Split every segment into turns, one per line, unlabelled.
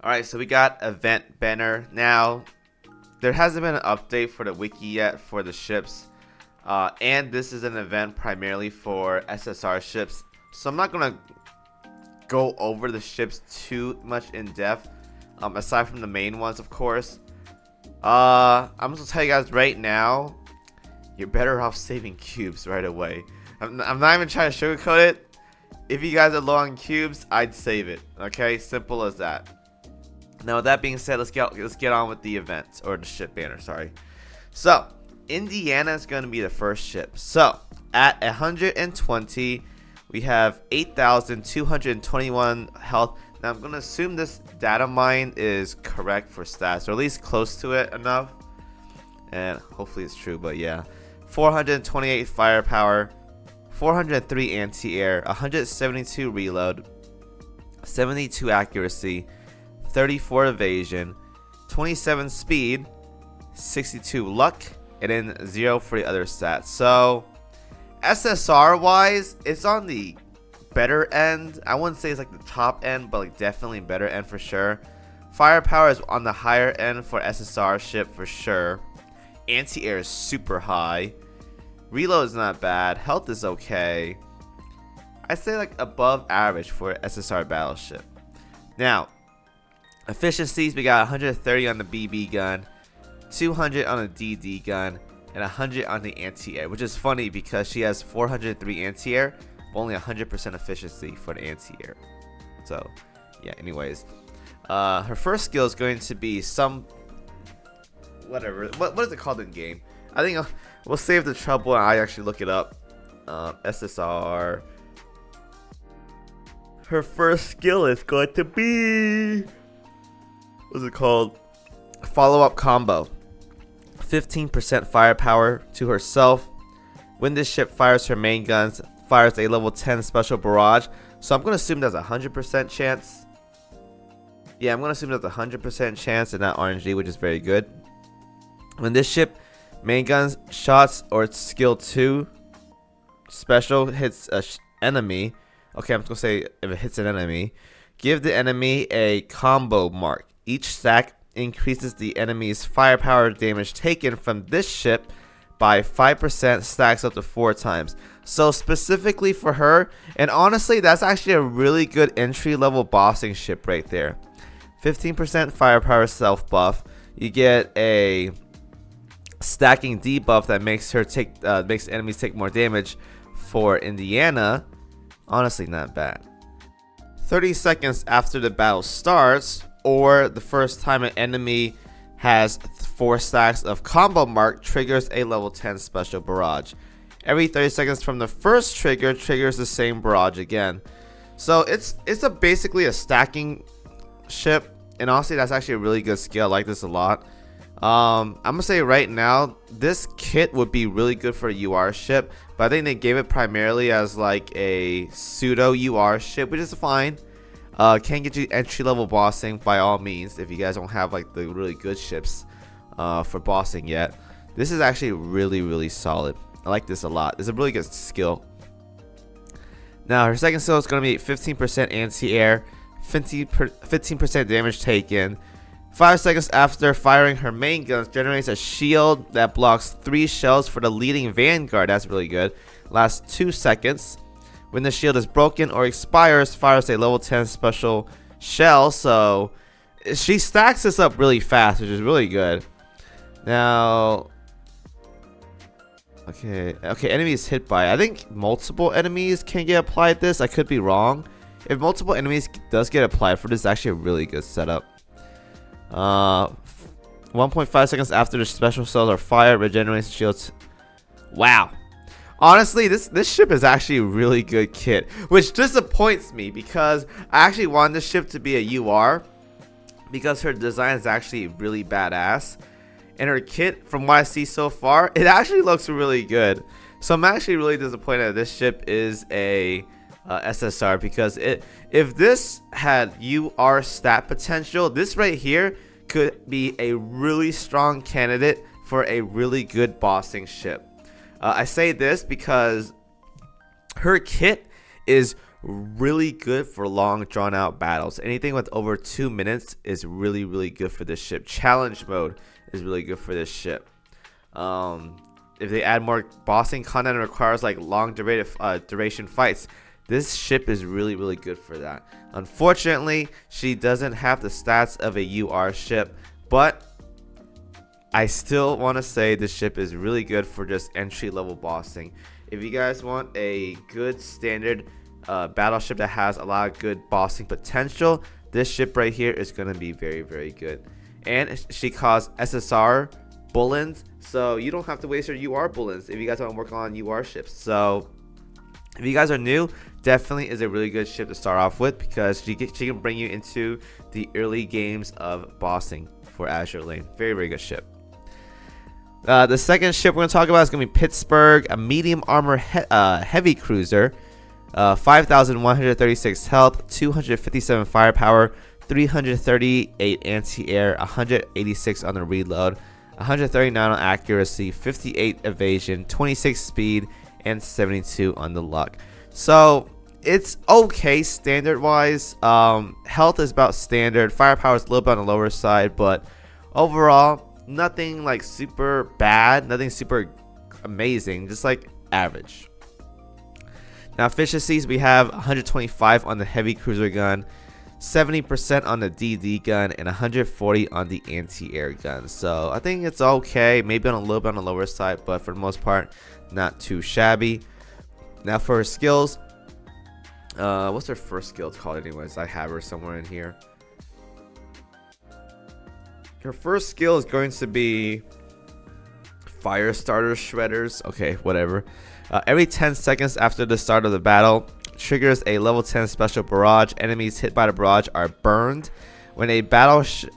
Alright, so we got event banner. Now, there hasn't been an update for the wiki yet for the ships. And this is an event primarily for SSR ships. So I'm not going to go over the ships too much in depth. Aside from the main ones, of course. I'm just going to tell you guys right now, you're better off saving cubes right away. I'm not even trying to sugarcoat it. If you guys are low on cubes, I'd save it. Okay, simple as that. Now with that being said, let's get on with the event, or the ship banner, sorry. So Indiana is going to be the first ship. So at 120, we have 8,221 health. Now I'm going to assume this data mine is correct for stats, or at least close to it enough, and hopefully it's true. But yeah, 428 firepower, 403 anti-air, 172 reload, 72 accuracy, 34 evasion, 27 speed, 62 luck, and then 0 for the other stats. So SSR wise, it's on the better end. I wouldn't say it's like the top end, but like definitely better end for sure. Firepower is on the higher end for SSR ship for sure. Anti-air is super high. Reload is not bad. Health is okay. I'd say like above average for SSR battleship. Now, efficiencies, we got 130 on the BB gun, 200 on the DD gun, and 100 on the anti-air, which is funny because she has 403 anti-air, but only 100% efficiency for the anti-air. So, yeah, anyways. Her first skill is going to be some... whatever. What is it called in game? I think we'll save the trouble and I actually look it up. SSR. Her first skill is going to be... what's it called? Follow-up combo. 15% firepower to herself. When this ship fires her main guns, fires a level 10 special barrage. So I'm going to assume that's a 100% chance. Yeah, I'm going to assume that's a 100% chance and not RNG, which is very good. When this ship main guns shots or its skill 2 special hits a enemy. Okay, I'm just going to say if it hits an enemy. Give the enemy a combo mark. Each stack increases the enemy's firepower damage taken from this ship by 5%, stacks up to 4 times. So specifically for her, and honestly that's actually a really good entry level bossing ship right there. 15% firepower self buff. You get a stacking debuff that makes her take makes enemies take more damage. For Indiana, honestly not bad. 30 seconds after the battle starts, or the first time an enemy has 4 stacks of combo mark, triggers a level 10 special barrage. Every 30 seconds from the first trigger triggers the same barrage again. So it's basically a stacking ship, and honestly that's actually a really good skill. I like this a lot. I'm gonna say right now this kit would be really good for a UR ship, but I think they gave it primarily as like a pseudo UR ship, which is fine. Can get you entry level bossing by all means if you guys don't have like the really good ships for bossing yet. This is actually really solid. I like this a lot. It's a really good skill. Now her second skill is going to be 15% anti-air, 15% damage taken. 5 seconds after firing her main guns, generates a shield that blocks 3 shells for the leading vanguard. That's really good. Lasts 2 seconds. When the shield is broken or expires, fires a level 10 special shell. So she stacks this up really fast, which is really good. Now, okay, enemies hit by. I think multiple enemies can get applied this. I could be wrong. If multiple enemies does get applied for this, it's actually a really good setup. 1.5 seconds after the special cells are fired, regenerates shields. Wow. Honestly, this ship is actually a really good kit, which disappoints me because I actually wanted this ship to be a UR because her design is actually really badass, and her kit, from what I see so far, it actually looks really good. So I'm actually really disappointed that this ship is a SSR, because if this had UR stat potential, this right here could be a really strong candidate for a really good bossing ship. I say this because her kit is really good for long drawn out battles. Anything with over 2 minutes is really, really good for this ship. Challenge mode is really good for this ship. If they add more bossing content and requires like long duration fights, this ship is really, really good for that. Unfortunately, she doesn't have the stats of a UR ship, but I still want to say this ship is really good for just entry level bossing. If you guys want a good standard battleship that has a lot of good bossing potential, this ship right here is going to be very, very good. And she costs SSR bullets, so you don't have to waste your UR bullets if you guys want to work on UR ships. So if you guys are new, definitely is a really good ship to start off with, because she can bring you into the early games of bossing for Azur lane. Very, very good ship. The second ship we're going to talk about is going to be Pittsburgh, a medium armor heavy cruiser. 5,136 health, 257 firepower, 338 anti-air, 186 on the reload, 139 on accuracy, 58 evasion, 26 speed, and 72 on the luck. So it's okay standard wise. Health is about standard, firepower is a little bit on the lower side, but overall nothing like super bad, nothing super amazing, just like average. Now efficiencies, we have 125 on the heavy cruiser gun, 70% on the DD gun, and 140 on the anti-air gun. So I think it's okay, maybe on a little bit on the lower side, but for the most part not too shabby. Now for her skills, what's her first skill called anyways? I have her somewhere in here. Her first skill is going to be Fire Starter Shredders. Okay, whatever. Every 10 seconds after the start of the battle, triggers a level 10 special barrage. Enemies hit by the barrage are burned. When a battleship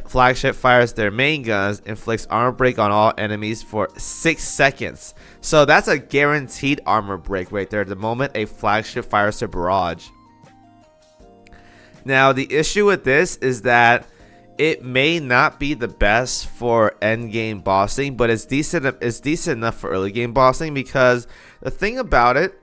flagship fires their main guns, inflicts armor break on all enemies for 6 seconds. So that's a guaranteed armor break right there the moment a flagship fires their barrage. Now the issue with this is that it may not be the best for end game bossing, but it's decent enough for early game bossing, because the thing about it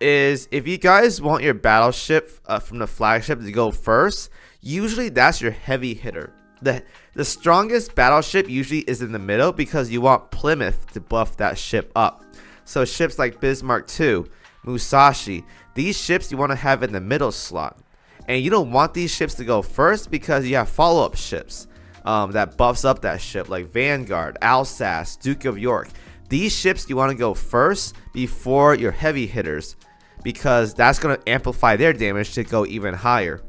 is, if you guys want your battleship from the flagship to go first, usually that's your heavy hitter. The strongest battleship usually is in the middle, because you want Plymouth to buff that ship up. So ships like Bismarck II, Musashi, these ships you want to have in the middle slot. And you don't want these ships to go first, because you have follow-up ships that buffs up that ship, like Vanguard, Alsace, Duke of York. These ships you want to go first before your heavy hitters, because that's going to amplify their damage to go even higher.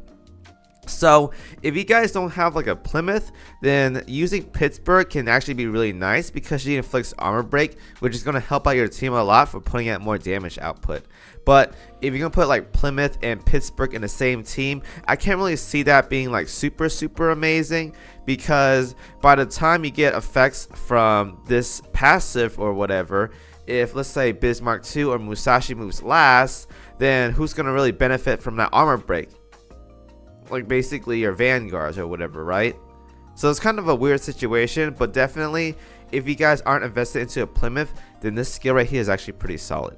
So if you guys don't have like a Plymouth, then using Pittsburgh can actually be really nice, because she inflicts armor break, which is going to help out your team a lot for putting out more damage output. But if you're going to put like Plymouth and Pittsburgh in the same team, I can't really see that being like super amazing, because by the time you get effects from this passive or whatever, if let's say Bismarck II or Musashi moves last, then who's going to really benefit from that armor break? Like basically your Vanguards or whatever, right? So it's kind of a weird situation, but definitely if you guys aren't invested into a Plymouth, then this skill right here is actually pretty solid.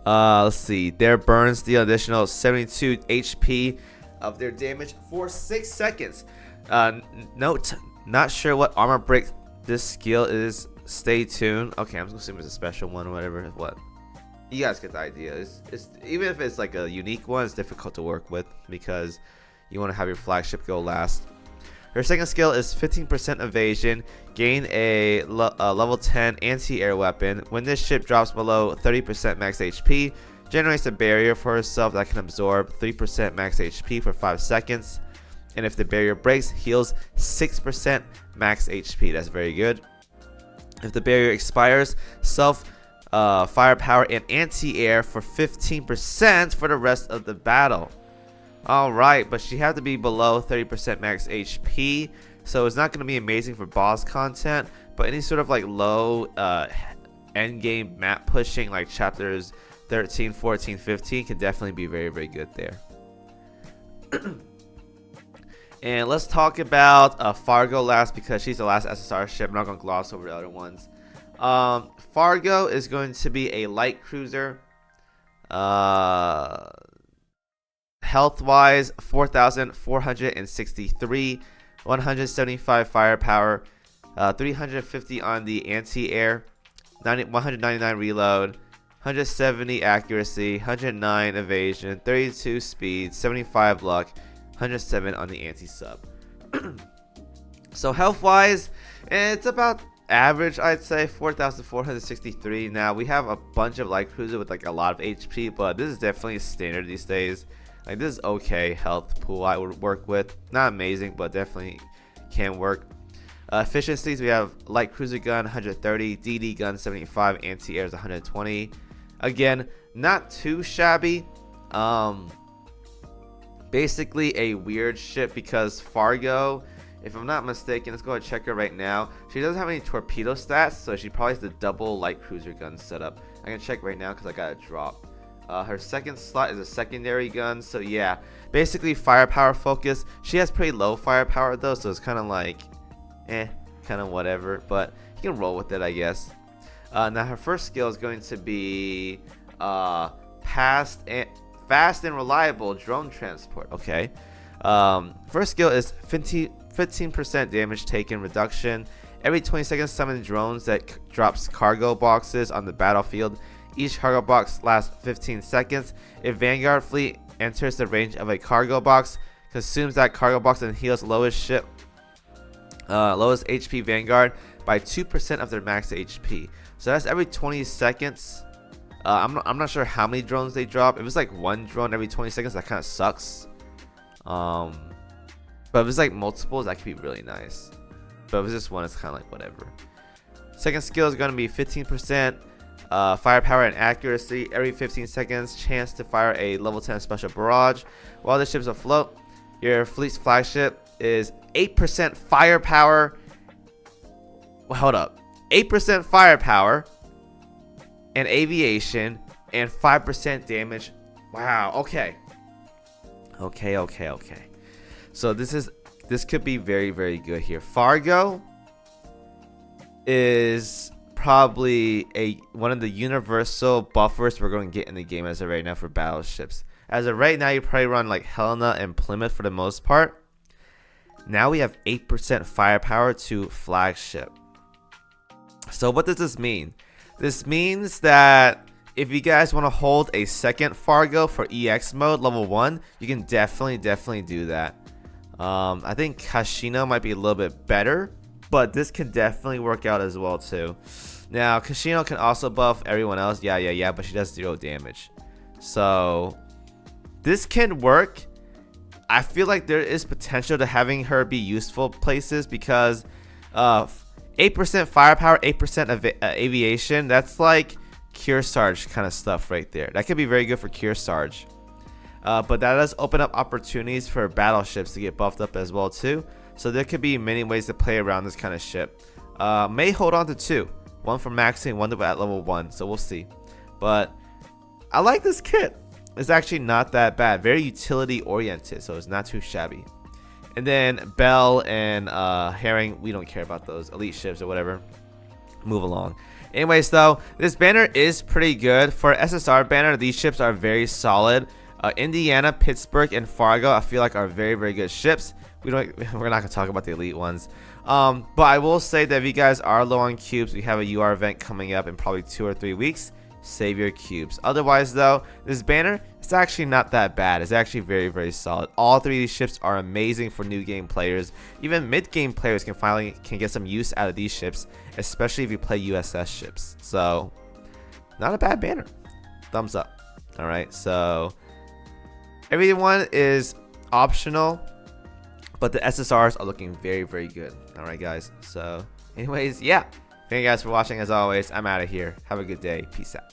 Let's see, their burns the additional 72 HP of their damage for 6 seconds. Note, not sure what armor break this skill is. Stay tuned. Okay, I'm just gonna assume it's a special one or whatever. What? You guys get the idea. It's even if it's like a unique one, it's difficult to work with, because you want to have your flagship go last. Her second skill is 15% evasion. Gain a level 10 anti-air weapon. When this ship drops below 30% max HP, generates a barrier for herself that can absorb 3% max HP for 5 seconds. And if the barrier breaks, heals 6% max HP. That's very good. If the barrier expires, firepower and anti-air for 15% for the rest of the battle. Alright, but she had to be below 30% max HP, so it's not going to be amazing for boss content, but any sort of like low end game map pushing like chapters 13, 14, 15 can definitely be very good there. And let's talk about Fargo last, because she's the last SSR ship. I'm not going to gloss over the other ones. Fargo is going to be a light cruiser. Health wise, 4,463, 175 firepower, 350 on the anti-air, 199 reload, 170 accuracy, 109 evasion, 32 speed, 75 luck, 107 on the anti-sub. So health wise, it's about average, I'd say. 4,463. Now we have a bunch of light cruiser with like a lot of HP, but this is definitely standard these days. Like, this is okay health pool I would work with. Not amazing, but definitely can work. Efficiencies, we have light cruiser gun 130, DD gun 75, anti-air is 120. Again, not too shabby. Basically a weird ship because Fargo, if I'm not mistaken, let's go ahead and check her right now. She doesn't have any torpedo stats, so she probably has the double light cruiser gun setup. I can check right now because I got a drop. Her second slot is a secondary gun, so yeah, basically firepower focus. She has pretty low firepower though, so it's kind of like, kind of whatever, but you can roll with it, I guess. Now her first skill is going to be fast and reliable drone transport. Okay. First skill is 15% damage taken reduction. Every 20 seconds, summon drones that drops cargo boxes on the battlefield. Each cargo box lasts 15 seconds. If Vanguard fleet enters the range of a cargo box, consumes that cargo box and heals lowest HP Vanguard by 2% of their max HP. So that's every 20 seconds. I'm not sure how many drones they drop. If it's like one drone every 20 seconds, that kind of sucks. But if it's like multiples, that could be really nice. But if it's just one, it's kind of like whatever. Second skill is going to be 15% firepower and accuracy. Every 15 seconds, chance to fire a level 10 special barrage while the ship's afloat. Your fleet's flagship is 8% firepower. Well, hold up. 8% firepower and aviation and 5% damage. Wow. Okay. So this could be very, very good here. Fargo is probably one of the universal buffers we're going to get in the game as of right now for battleships. As of right now, you probably run like Helena and Plymouth for the most part. Now we have 8% firepower to flagship. So what does this mean? This means that if you guys want to hold a second Fargo for EX mode level 1, you can definitely do that. I think Kashino might be a little bit better, but this can definitely work out as well too. Now Kashino can also buff everyone else, yeah, but she does 0 damage. So this can work. I feel like there is potential to having her be useful places because 8% firepower, 8% aviation, that's like Kearsarge kind of stuff right there. That could be very good for Kearsarge. But that does open up opportunities for battleships to get buffed up as well too. So there could be many ways to play around this kind of ship. May hold on to 2. One for maxing, one at level 1. So we'll see. But I like this kit. It's actually not that bad. Very utility oriented, so it's not too shabby. And then Bell and Herring, we don't care about those elite ships or whatever. Move along. Anyways, though, this banner is pretty good. For SSR banner, these ships are very solid. Indiana, Pittsburgh, and Fargo, I feel like are very, very good ships. We're not gonna talk about the elite ones. But I will say that if you guys are low on cubes, we have a UR event coming up in probably 2 or 3 weeks. Save your cubes. Otherwise, though, this banner, it's actually not that bad. It's actually very, very solid. All 3 of these ships are amazing for new game players. Even mid game players can get some use out of these ships, especially if you play USS ships. So, not a bad banner. Thumbs up. All right, so everyone is optional, but the SSRs are looking very, very good. All right, guys. So, anyways, yeah. Thank you guys for watching. As always, I'm out of here. Have a good day. Peace out.